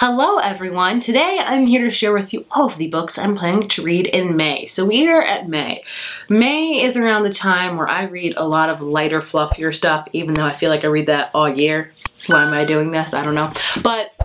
Hello everyone! Today I'm here to share with you all of the books I'm planning to read in May. So we are at May. May is around the time where I read a lot of lighter, fluffier stuff, even though I feel like I read that all year. Why am I doing this? I don't know. But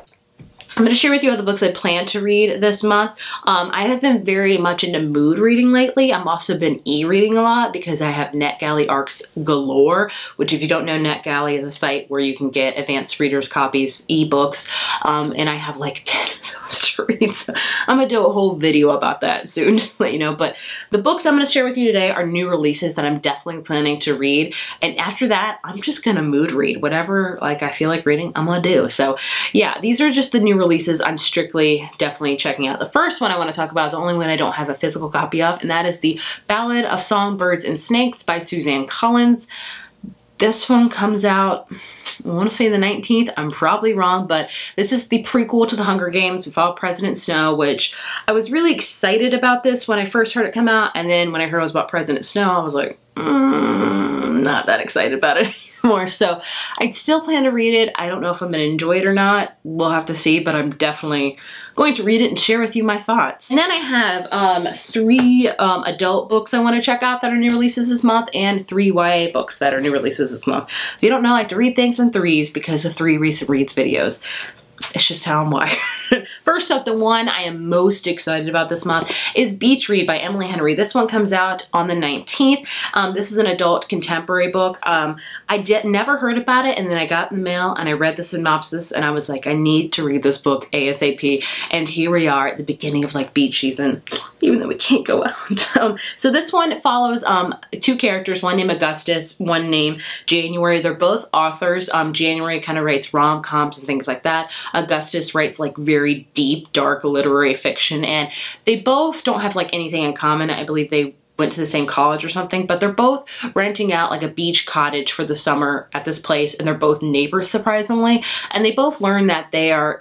I'm going to share with you all the books I plan to read this month. I have been very much into mood reading lately. I've also been e-reading a lot because I have NetGalley arcs galore, which if you don't know, NetGalley is a site where you can get advanced readers copies, ebooks, and I have like 10 of those to read. So I'm going to do a whole video about that soon, just to let you know. But the books I'm going to share with you today are new releases that I'm definitely planning to read. And after that, I'm just going to mood read. Whatever like I feel like reading, I'm going to do. So yeah, these are just the new releases I'm definitely checking out. The first one I want to talk about is the only one I don't have a physical copy of, and that is the Ballad of Songbirds and Snakes by Suzanne Collins. This one comes out, I want to say the 19th. I'm probably wrong, but this is the prequel to the Hunger Games. We follow President Snow, which I was really excited about this when I first heard it come out, and then when I heard it was about President Snow, I was like, not that excited about it anymore. So I still plan to read it. I don't know if I'm going to enjoy it or not. We'll have to see, but I'm definitely going to read it and share with you my thoughts. And then I have 3 adult books I want to check out that are new releases this month, and 3 YA books that are new releases this month. If you don't know, I like to read things in threes because of 3 recent reads videos. It's just how I'm wired. First up, the one I am most excited about this month is Beach Read by Emily Henry. This one comes out on the 19th. This is an adult contemporary book. I never heard about it, and then I got in the mail and I read the synopsis and I was like, I need to read this book ASAP. And here we are at the beginning of like beach season, even though we can't go out. So this one follows 2 characters, one named Augustus, one named January. They're both authors. January kind of writes rom-coms and things like that. Augustus writes like very deep, dark literary fiction, and they both don't have like anything in common. I believe they went to the same college or something, but they're both renting out like a beach cottage for the summer at this place, and they're both neighbors, surprisingly, and they both learn that they're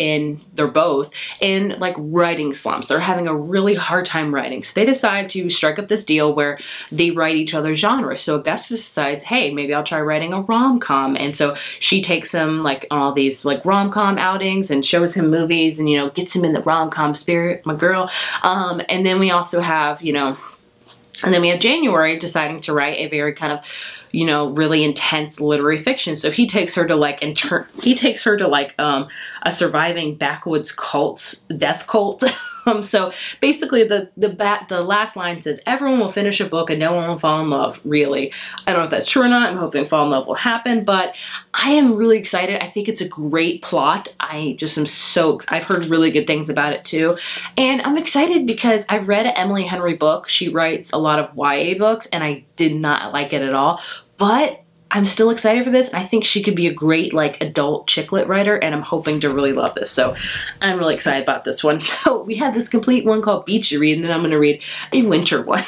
both in like writing slumps. They're having a really hard time writing, so they decide to strike up this deal where they write each other's genres. So Augustus decides, hey, maybe I'll try writing a rom-com, and so she takes him like on all these like rom-com outings and shows him movies and, you know, gets him in the rom-com spirit, my girl. And then we also have, and then we have January deciding to write a very kind of, really intense literary fiction. So he takes her to like, a surviving backwoods death cult. So basically the last line says, everyone will finish a book and no one will fall in love, really. I don't know if that's true or not. I'm hoping fall in love will happen, but I am really excited. I think it's a great plot. I've heard really good things about it too. And I'm excited because I read an Emily Henry book. She writes a lot of YA books and I did not like it at all, but I'm still excited for this. I think she could be a great like adult chick lit writer, and I'm hoping to really love this. So I'm really excited about this one. So we have this complete one called Beach Read, and then I'm going to read a winter one.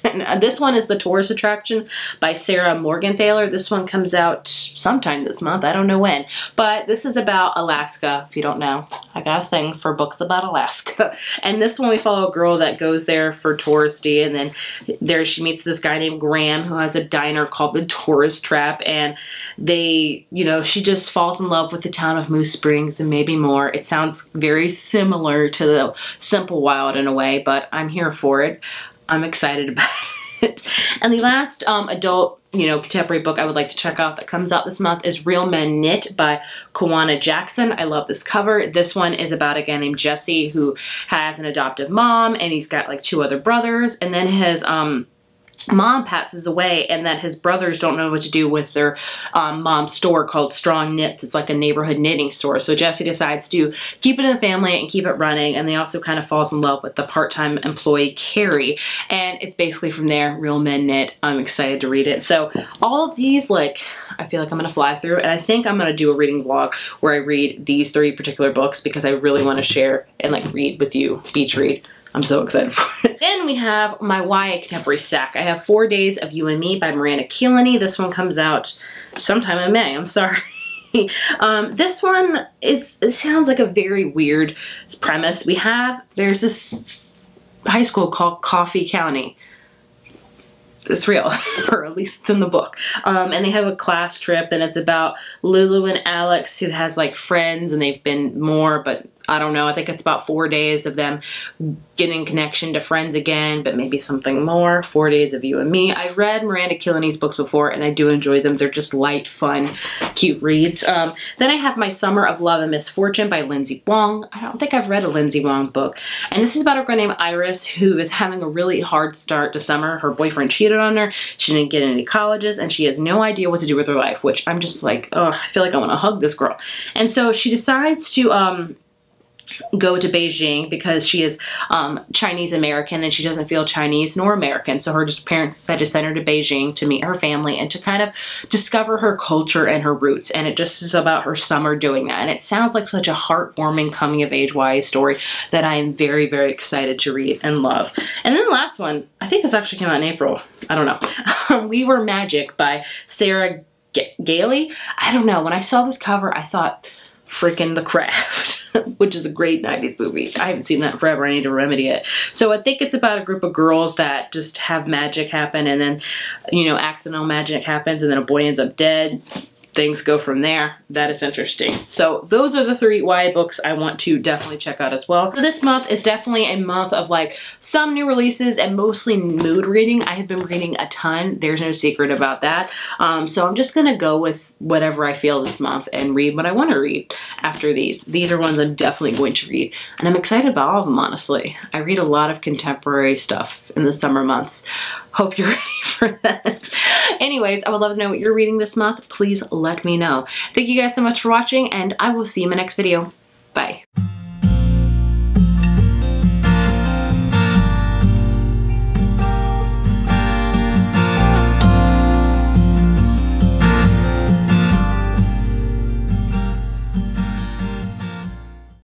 And this one is The Tourist Attraction by Sarah Morgenthaler. This one comes out sometime this month. I don't know when. But this is about Alaska. If you don't know, I got a thing for books about Alaska. And this one we follow a girl that goes there for touristy. And then there she meets this guy named Graham who has a diner called The Tourist Trap. And she just falls in love with the town of Moose Springs and maybe more. It sounds very similar to The Simple Wild in a way, but I'm here for it. I'm excited about it. And the last adult, contemporary book I would like to check out that comes out this month is Real Men Knit by Kwana Jackson. I love this cover. This one is about a guy named Jesse who has an adoptive mom, and he's got like 2 other brothers, and then his mom passes away, and that his brothers don't know what to do with their mom's store called Strong Knits. It's like a neighborhood knitting store. So Jesse decides to keep it in the family and keep it running, and they also kind of falls in love with the part-time employee Carrie. And it's basically from there, Real Men Knit. I'm excited to read it. So all of these, like, I feel like I'm gonna fly through, and I think I'm gonna do a reading vlog where I read these 3 particular books because I really want to share and like read with you, beach read. I'm so excited for it. Then we have my YA contemporary stack. I have 4 Days of You and Me by Miranda Keelany. This one comes out sometime in May. I'm sorry. This one, it sounds like a very weird premise. There's this high school called Coffee County. It's real, or at least it's in the book. And they have a class trip, and it's about Lulu and Alex, who has like friends, and they've been more, but I don't know. I think it's about 4 days of them getting connection to friends again, but maybe something more. 4 days of you and me. I've read Miranda Killany's books before, and I do enjoy them. They're just light, fun, cute reads. Then I have My Summer of Love and Misfortune by Lindsay Wong. I don't think I've read a Lindsay Wong book. And this is about a girl named Iris who is having a really hard start to summer. Her boyfriend cheated on her. She didn't get any colleges, and she has no idea what to do with her life, which I'm just like, oh, I feel like I want to hug this girl. And so she decides to go to Beijing because she is Chinese American and she doesn't feel Chinese nor American. So her parents decided to send her to Beijing to meet her family and to kind of discover her culture and her roots. And it just is about her summer doing that. And it sounds like such a heartwarming coming of age YA story that I am very, very excited to read and love. And then the last one, I think this actually came out in April. I don't know. We Were Magic by Sarah Gailey. I don't know. When I saw this cover, I thought, freaking The Craft, which is a great 90s movie. I haven't seen that in forever. I need to remedy it. So I think it's about a group of girls that just have magic happen, and then, you know, accidental magic happens, and then a boy ends up dead. Things go from there. That is interesting. So those are the 3 YA books I want to definitely check out as well. So this month is definitely a month of like some new releases and mostly mood reading. I have been reading a ton. There's no secret about that. So I'm just gonna go with whatever I feel this month and read what I want to read after these. These are ones I'm definitely going to read. And I'm excited about all of them, honestly. I read a lot of contemporary stuff in the summer months. Hope you're ready for that. Anyways, I would love to know what you're reading this month. Please let me know. Thank you guys so much for watching, and I will see you in my next video. Bye.